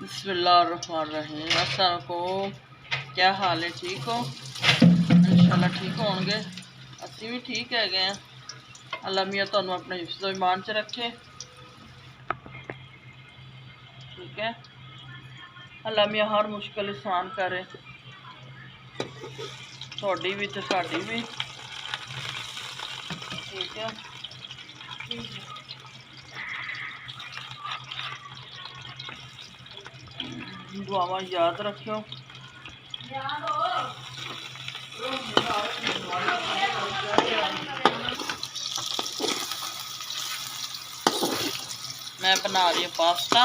बिस्मिल्लाहिर्रहमानिर्रहीम। अस्सलाम वालेकुम। क्या हाल है? ठीक हो? इंशाल्लाह ठीक होंगे। असी भी ठीक है गए। अल्लाह मियाँ तुहानू अपने हिफ्ज़ो ईमान च रखे। ठीक है, अल्लाह मियाँ हर मुश्किल आसान करे, थोड़ी भी ते साडी भी। ठीक है, दुआवां याद रखियो। मैं बना रही हूँ पास्ता।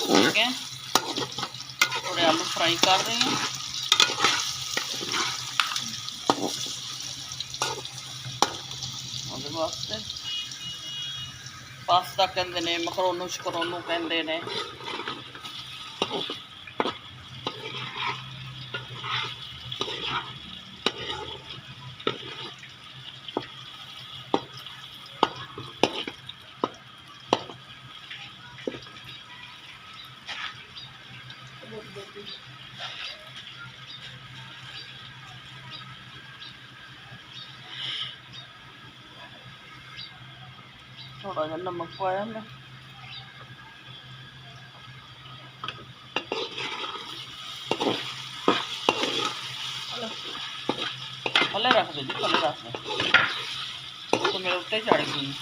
ठीक है, थोड़े आलू फ्राई कर रही हूँ। ਉਹਦੇ ਵਾਸਤੇ पास्ता कहते ने, मकरोनू शकरोनू कहते ने। थोड़ा जा नमक पाया मैं। थले रख दे जी, थले रख दे, तो मेरे उत्ते चढ़ गई।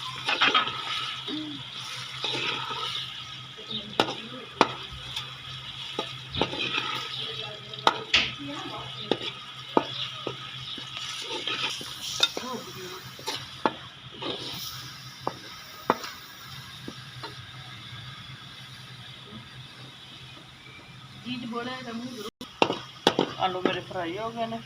आलू मेरे फ्राई हो गए ने।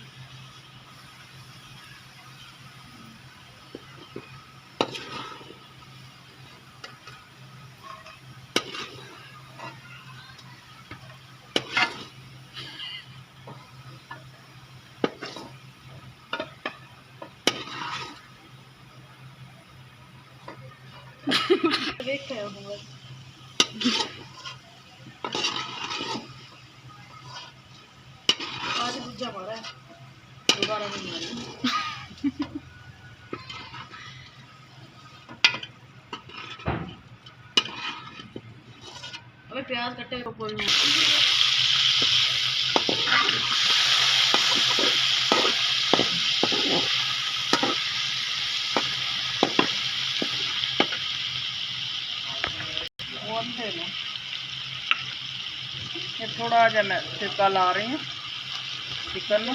दूजा मारा दोबारा नहीं मारी। अबे प्याज कटे को कोई ये थोड़ा जा मैं छिलका ला रही हूँ चिकन में।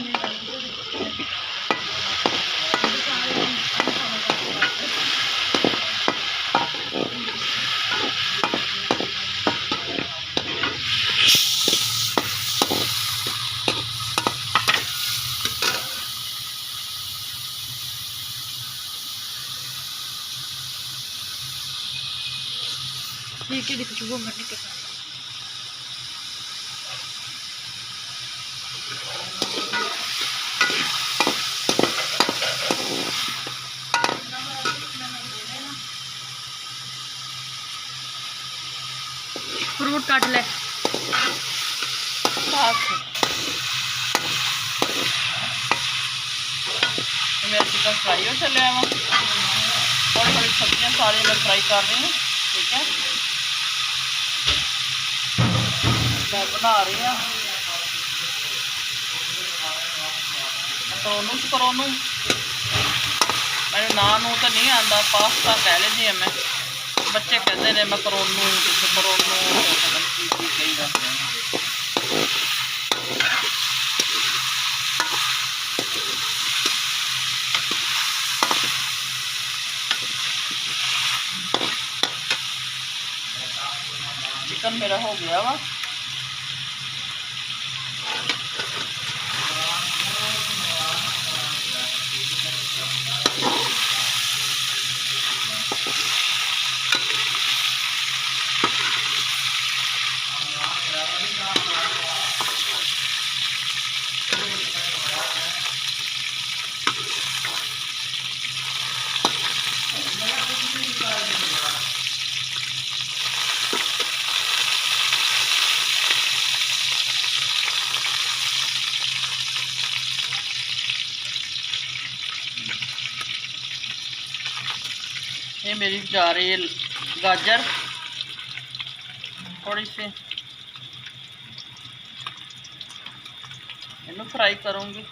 ठीक है, देखो चुगो मरने के साथ फ्रूट काट ले। मेरा चिकन फ्राई हो चले वहाँ, थोड़ी थोड़ी सब्जियाँ सारी मैं फ्राई कर रही हूँ। ठीक है, मैं बना रही हूँ मकरोनू शकरोनू। मैंने नाम तो नहीं आता, पास्ता कह लेती है मैं। बच्चे कहते हैं मकरोनू शकरोनू, कही जाते हैं। चिकन मेरा हो गया वा। मेरी जा रही है गाजर, थोड़ी सी इन्हें फ्राई करूँगी।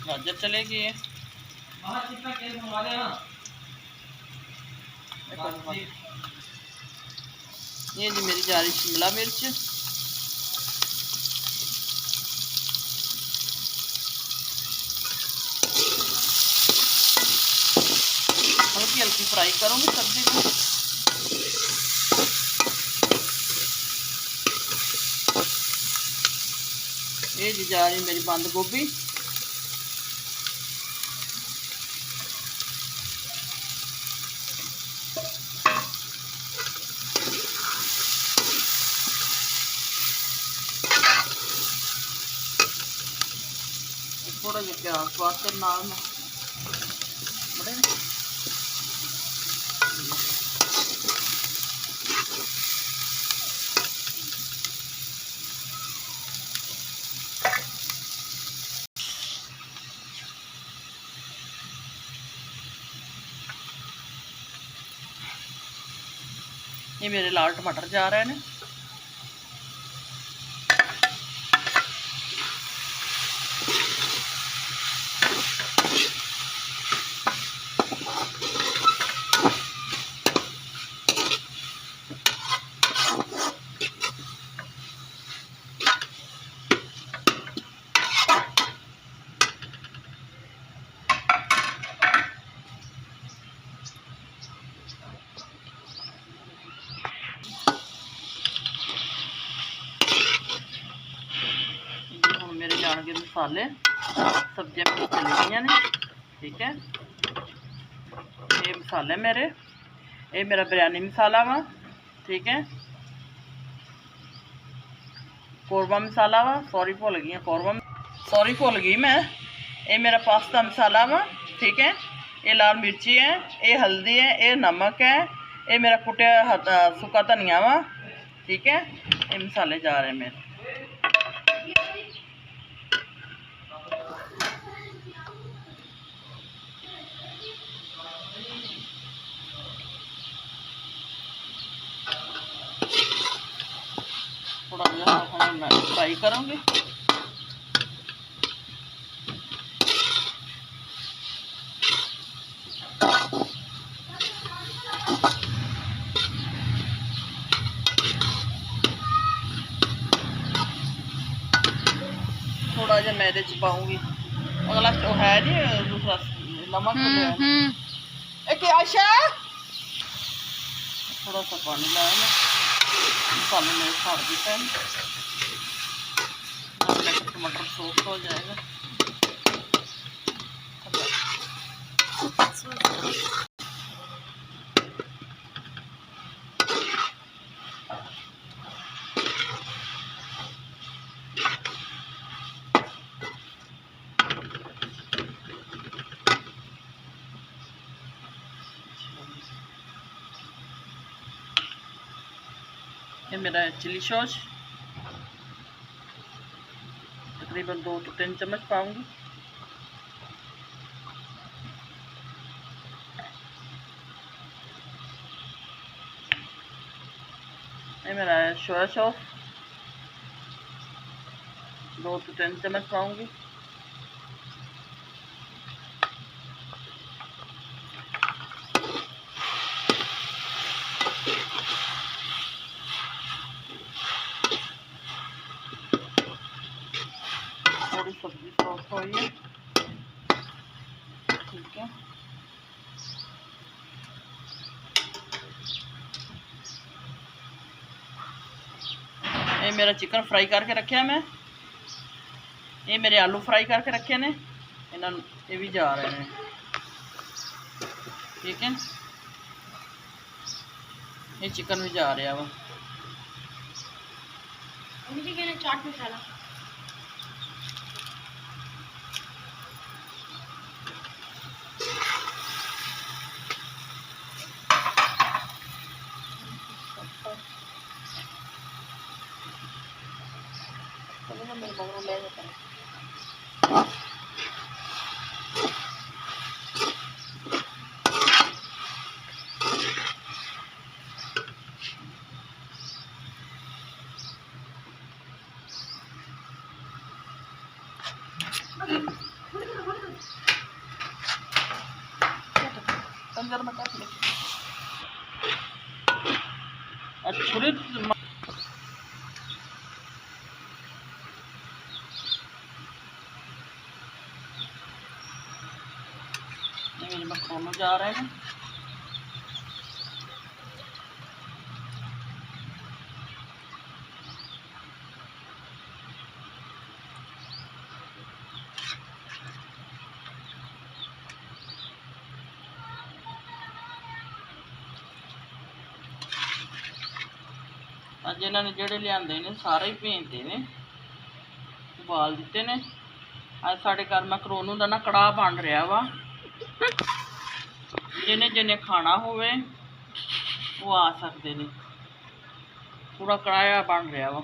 गाजर चलेगी ये जी मेरी जा रही शिमला मिर्च, हल्की हल्की फ्राई करूँगी सब्जी को। ये जी जा रही मेरी बंद गोभी, थोड़ा जहा प्याज पाते नाल बड़े ये मेरे लाल टमाटर जा रहे हैं। मेरे जान के मसाले सब्जियां मेरी चली गई ने, ठीक है। ये मसाले मेरे, ये मेरा बिरयानी मसाला वा, ठीक है। कौरमा मसाला वा, सॉरी भुल गई कौरमा, सॉरी भुल गई मैं। ये मेरा पास्ता मसाला वा, ठीक है। ये लाल मिर्ची है, ये हल्दी है, ये नमक है, ये मेरा कुटिया सुक्का धनिया वा, ठीक है। ये मसाले जा रहे हैं मेरे। थोड़ा जहा मैं फ्राई करूँगी। थोड़ा जहा मैं पाऊँगी, अगला जो है जी दूसरा नमक आशा, थोड़ा सा पानी लाया मैं, मसाले में फाड़ देता है, टमाटर सॉफ्ट हो जाएगा। ये मेरा चिली सॉस तकरीबन 2 से 3 चम्मच पाऊंगी। ये मेरा सोया सॉस 2 से 3 चम्मच पाऊंगी। थोड़ी सब्जी सॉफ्ट हुई है, ठीक है। ये मेरा चिकन फ्राई करके रखे मैं, ये मेरे आलू फ्राई करके रखे ने, ये भी जा रहे हैं, ठीक है। ये चिकन भी जा रहा वा। चाट मसाला छुरी मेरे मकरोन जा रहे हैं। अज इन्होंने जोड़े लियाते ने सारे ही भेजते ने, उबाल दिते ने। अज साढ़े घर मकरोनू का ना कड़ाह बन रहा वा। जिन्हें जिन्हें खाना होवे वो आ सकते ने। पूरा कड़ाह बन रहा वा।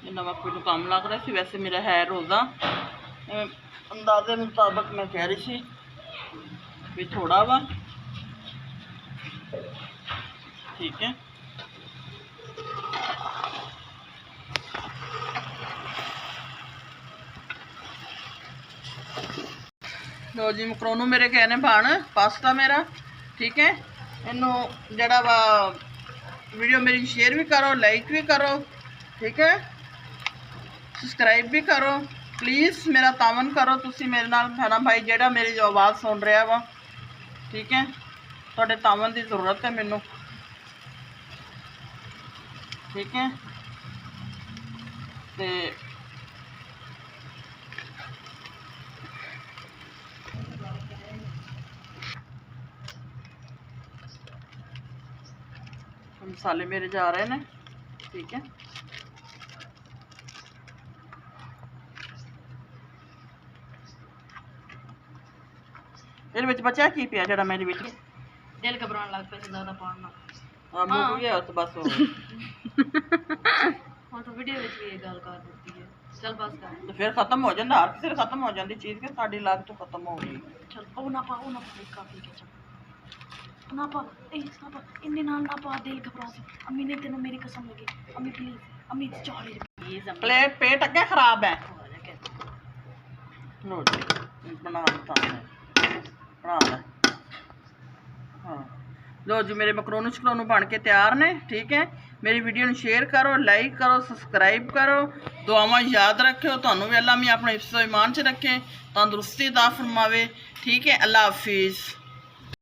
नमक मैनू कम लग रहा सी, वैसे मेरा है रोज़ा। अंदाजे मुताबिक मैं कह रही थी भी थोड़ा वा, ठीक है। लो जी मकरोनू मेरे कहने बन पास्ता मेरा, ठीक है। इनू जड़ा वा वीडियो मेरी शेयर भी करो, लाइक भी करो, ठीक है। सब्सक्राइब भी करो प्लीज़, मेरा तावन करो तुसी मेरे नाल भैन भाई जेड़ा मेरी जो आवाज़ सुन रहा वा, ठीक है। तुहाडे तावन की जरूरत है मैनू, ठीक है। ते मसाले मेरे जा रहे हैं, ठीक है। ये बचा की पिया जरा मेरे विच दिल घबराने लग पे ज़्यादा पाना। हां मुक गया तो बस हो हां तो वीडियो विच भी ये गल कर देती है। चल बस कर तो फिर खत्म हो जाता, हर किसी खत्म हो जाती चीज़ के साड़ी लाग तो खत्म हो गई। चल ओ ना पा काफी के चल ना पा ए ना पा इन्ने नाल ना पा, दिल घबरा सी। अम्मी ने तेनों मेरी कसम लगी, अम्मी प्लीज अम्मी चौड़े प्लीज प्लेट पेट अगे खराब है। लो जी बना देता बना ले। हाँ लो जी मेरे मकरोनू शकरोनू बन के तैयार ने, ठीक है। मेरी वीडियो शेयर करो, लाइक करो, सब्सक्राइब करो। दुआवां याद रखो, तुहानू भी अल्लाह मी अपने हिफ्ज़ो ईमान च रखे, तंदुरुस्ती अता फरमावे, ठीक है। अल्लाह हाफिज़।